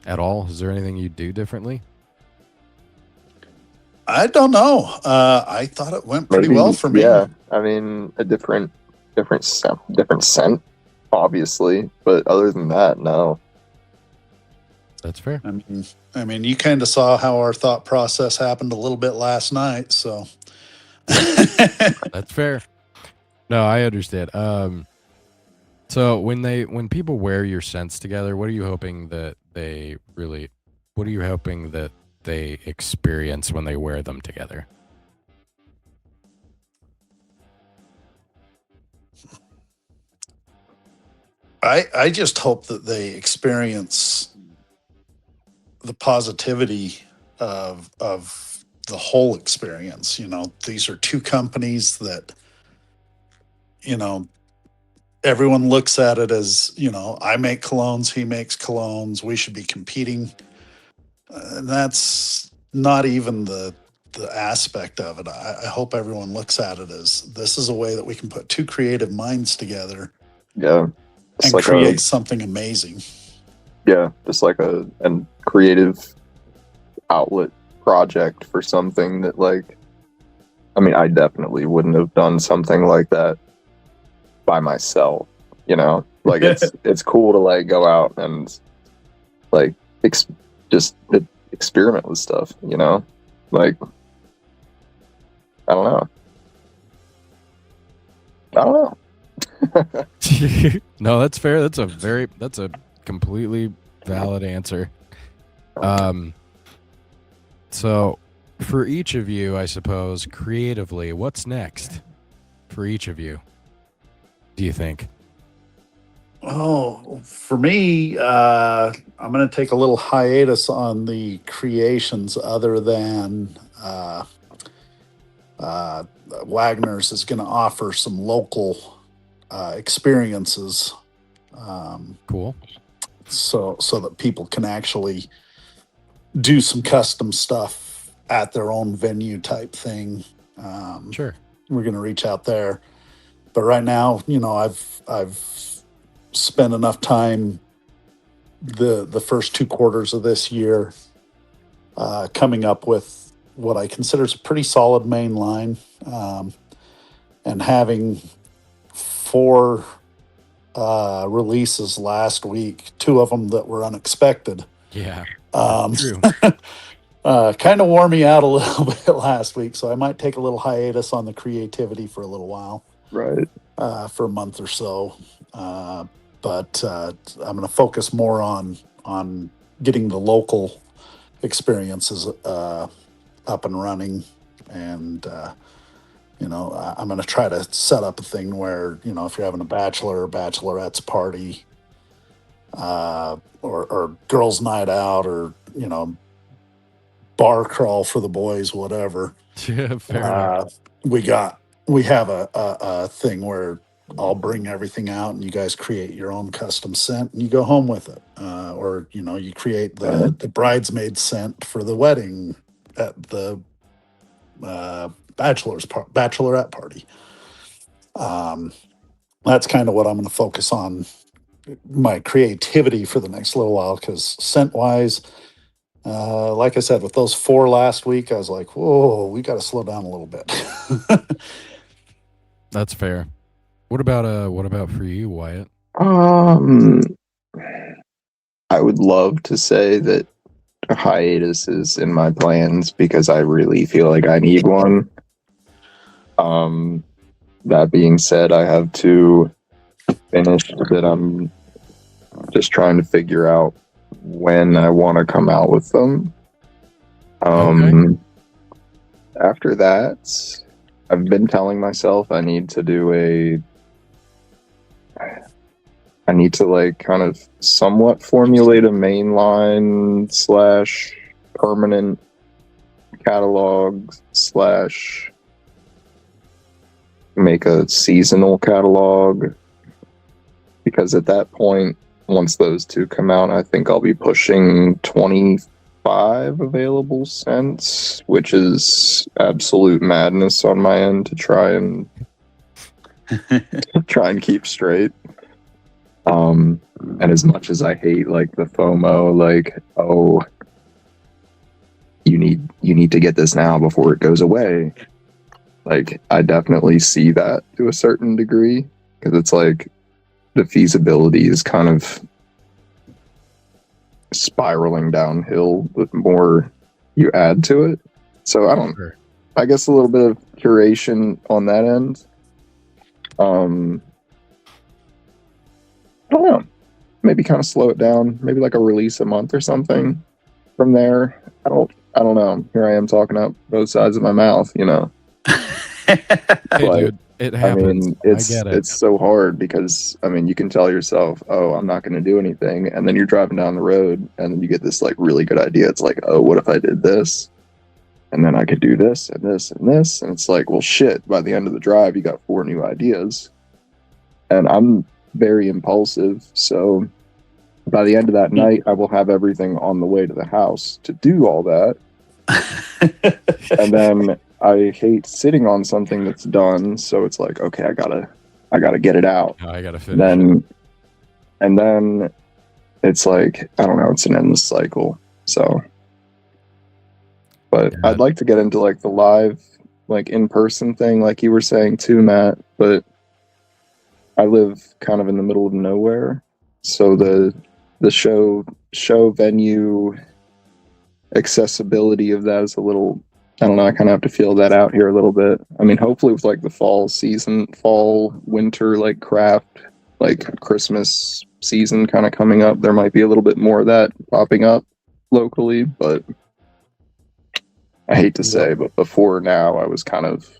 At all? Is there anything you'd do differently? I don't know. I thought it went pretty well for me. Yeah, I mean, a different scent, obviously, but other than that, no. That's fair. I mean, you kind of saw how our thought process happened a little bit last night, so. That's fair. No, I understand. So when people wear your scents together, what are you hoping that they experience when they wear them together? I just hope that they experience the positivity of the whole experience. You know, these are two companies that, you know, everyone looks at it as, you know, I make colognes, he makes colognes, we should be competing. And that's not even the aspect of it. I hope everyone looks at it as this is a way that we can put two creative minds together. Yeah. And like create something amazing. Yeah, just like a creative outlet project for something that, like, I mean, I definitely wouldn't have done something like that by myself, you know? Like, it's cool to, like, go out and, like, just experiment with stuff, you know? Like, I don't know. No, that's fair. That's a completely valid answer. So for each of you, I suppose, creatively, what's next for each of you, do you think? Oh, for me, I'm going to take a little hiatus on the creations other than Wagoner's is going to offer some local experiences. Cool. So that people can actually do some custom stuff at their own venue type thing. Sure. We're going to reach out there. But right now, you know, I've spent enough time the first 2 quarters of this year coming up with what I consider is a pretty solid main line, and having 4 releases last week, 2 of them that were unexpected. Yeah. True. Kind of wore me out a little bit last week, so I might take a little hiatus on the creativity for a little while. Right. For a month or so. but I'm going to focus more on getting the local experiences up and running, and I'm going to try to set up a thing where, if you're having a bachelor or bachelorette's party, or girls' night out, or bar crawl for the boys, whatever. Yeah, fair enough. We have a thing where I'll bring everything out and you guys create your own custom scent and you go home with it. Or, you create the bridesmaid scent for the wedding at the bachelorette party. That's kind of what I'm going to focus on, my creativity for the next little while, because scent wise, like I said, with those 4 last week, I was like, whoa, we got to slow down a little bit. That's fair. What about for you, Wyatt? I would love to say that a hiatus is in my plans because I really feel like I need one. That being said, I have 2 finished that I'm just trying to figure out when I want to come out with them. Okay. After that, I've been telling myself I need to like kind of somewhat formulate a mainline / permanent catalog / make a seasonal catalog, because at that point, once those 2 come out, I think I'll be pushing 25 available scents, which is absolute madness on my end to try and keep straight. And as much as I hate like the FOMO, like, oh, you need to get this now before it goes away. Like, I definitely see that to a certain degree, because it's like the feasibility is kind of spiraling downhill the more you add to it. So I guess a little bit of curation on that end. I don't know. Maybe kind of slow it down. Maybe like a release a month or something. From there, I don't know. Here I am talking out both sides of my mouth, Hey, But, dude, it happens. I get it. it's so hard because you can tell yourself, oh, I'm not going to do anything, and then you're driving down the road and then you get this like really good idea. It's like, oh, what if I did this, and then I could do this and this and this, and it's like, well, shit. By the end of the drive, you got 4 new ideas, and I'm very impulsive, so by the end of that night, I will have everything on the way to the house to do all that, and then I hate sitting on something that's done, so it's like, okay, I gotta get it out. I gotta finish. And then it's like, I don't know, it's an endless cycle. So, but Yeah. I'd like to get into like the live, like in-person thing, like you were saying too, Matt. But I live kind of in the middle of nowhere, so the show venue accessibility of that is a little, I don't know, I kind of have to feel that out here a little bit. Hopefully with like the fall, winter, like craft, like Christmas season kind of coming up, there might be a little bit more of that popping up locally, but I hate to say, but before now, I was kind of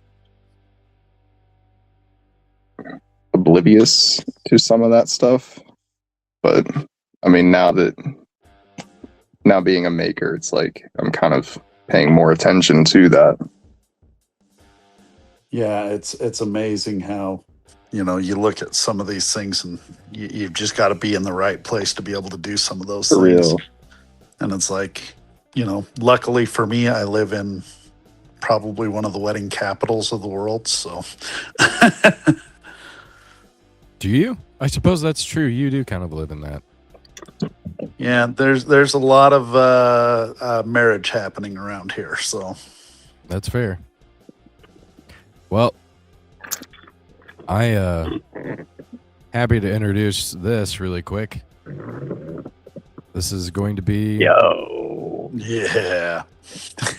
oblivious to some of that stuff. But now being a maker, it's like I'm kind of paying more attention to that. Yeah, it's amazing how, you look at some of these things and you've just got to be in the right place to be able to do some of those For things. real. And it's like, luckily for me, I live in probably one of the wedding capitals of the world. So, Do you? I suppose that's true. You do kind of live in that. yeah, there's a lot of marriage happening around here. So That's fair. Well, I happy to introduce this really quick. This is going to be yeah.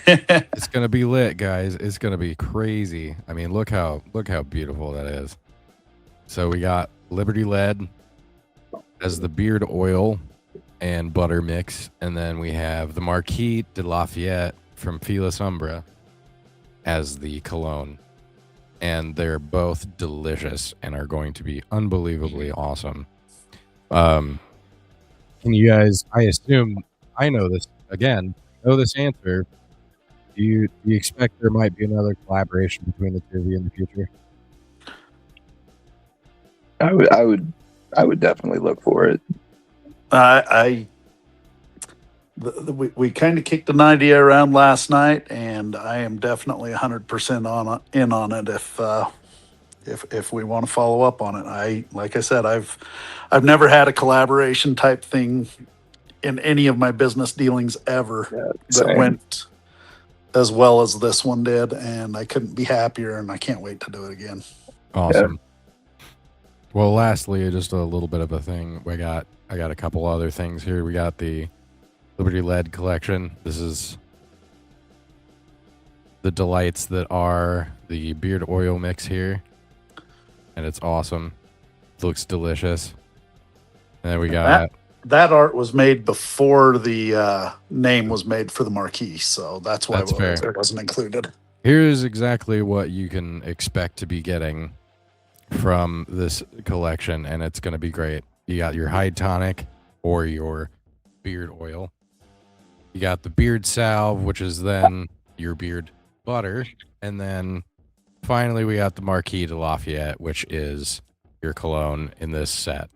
It's gonna be lit, guys. It's gonna be crazy. Look how beautiful that is. So we got Liberty Lead as the beard oil and butter mix, and then we have the Marquis de Lafayette from Felis Umbra as the cologne. And they're both delicious and are going to be unbelievably awesome. Can you guys, I assume I know this again, know this answer. Do you expect there might be another collaboration between the two of you in the future? I would definitely look for it. We kind of kicked an idea around last night, and I am definitely 100% in on it if we want to follow up on it. Like I said, I've never had a collaboration type thing in any of my business dealings ever that went as well as this one did, and I couldn't be happier, and I can't wait to do it again. Awesome. Well, lastly, just a little bit of a thing. I got a couple other things here. We got the Liberty Lead collection. This is the delights that are the beard oil mix here, and it's awesome. It looks delicious. And then we got that art was made before the name was made for the Marquis, so that's why it wasn't included. Here's exactly what you can expect to be getting from this collection, and it's going to be great. You got your Hide Tonic or your beard oil. You got the beard salve, which is then your beard butter. And then finally, we got the Marquis de Lafayette, which is your cologne in this set.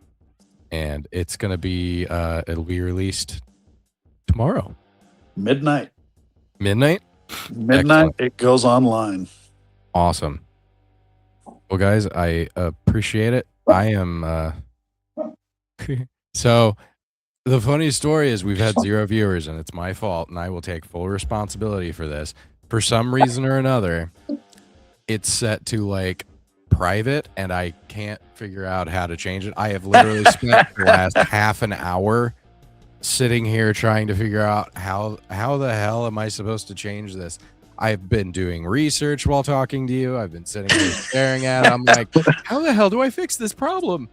And it's going to be, it'll be released tomorrow. Midnight. Midnight? Excellent. It goes online. Awesome. Well, guys, I appreciate it. I am, so the funny story is we've had 0 viewers, and it's my fault, and I will take full responsibility for this. For some reason or another, it's set to like private, and I can't figure out how to change it. I have literally spent the last half an hour sitting here trying to figure out how the hell am I supposed to change this. I've been doing research while talking to you. I've been sitting here staring at it. I'm like, how the hell do I fix this problem?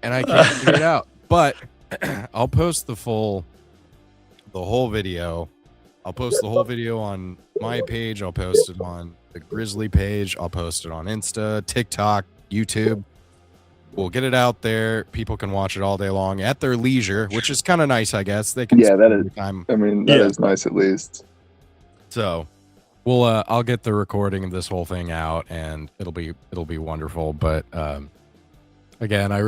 And I can't figure it out. But I'll post the whole video. I'll post the whole video on my page. I'll post it on the Grizzly page. I'll post it on Insta, TikTok, YouTube. We'll get it out there. People can watch it all day long at their leisure, which is kind of nice, I guess. They can that is time. I mean, that is nice at least. So, I'll get the recording of this whole thing out, and it'll be wonderful. But again, I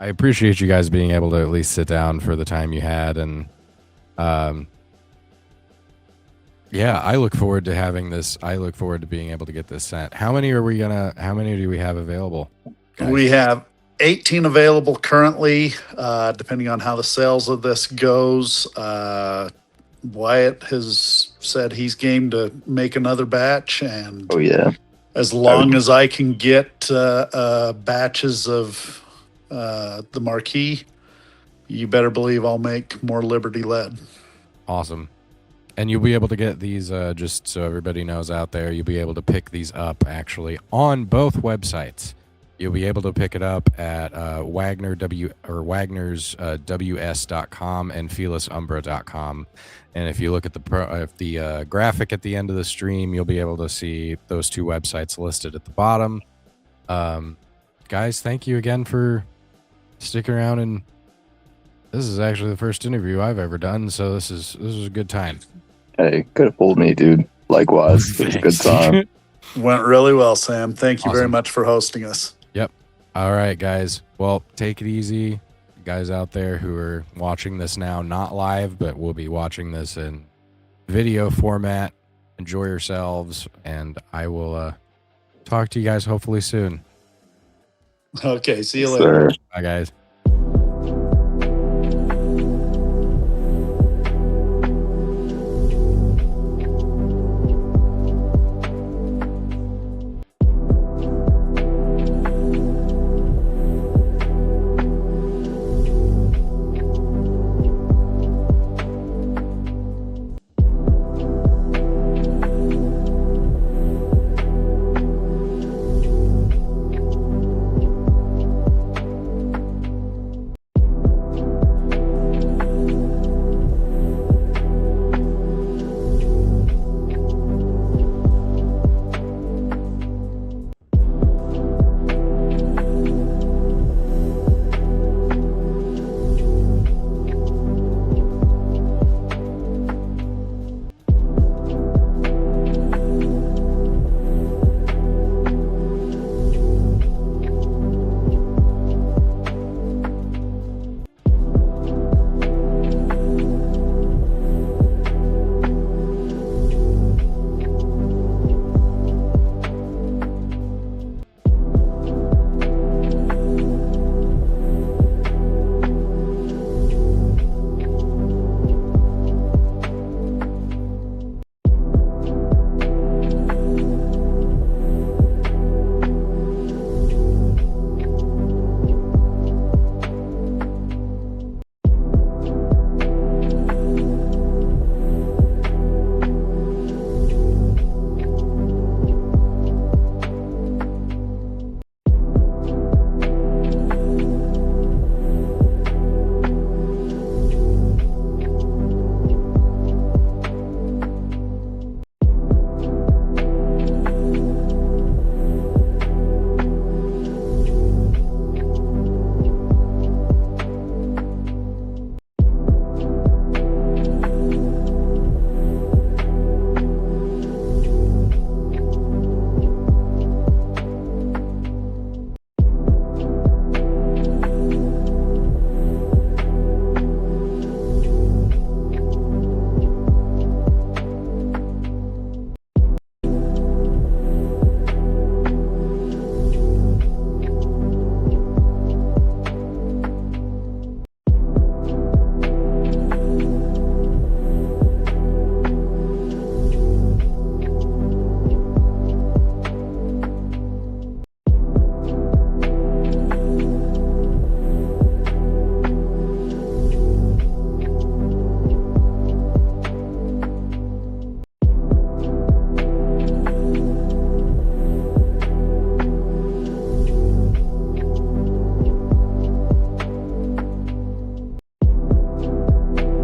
appreciate you guys being able to at least sit down for the time you had, and I look forward to having this. I look forward to being able to get this sent. How many do we have available, guys? We have 18 available currently, depending on how the sales of this goes. Wyatt has said he's game to make another batch, and as long as I can get batches of the Marquis, you better believe I'll make more Liberty Lead. Awesome. And you'll be able to get these, just so everybody knows out there, you'll be able to pick these up actually on both websites. You'll be able to pick it up at Wagner's WS.com and FelisUmbra.com. And if you look at the graphic at the end of the stream, you'll be able to see those two websites listed at the bottom. Guys, thank you again for sticking around, and this is actually the first interview I've ever done, so this is a good time. Hey, could have fooled me, dude. Likewise. It was a good time. Went really well, Sam. Thank you very much for hosting us. Yep. All right, guys. Well, take it easy. You guys out there who are watching this now, not live, but will be watching this in video format. Enjoy yourselves, and I will talk to you guys hopefully soon. Okay, see you later. Bye, guys.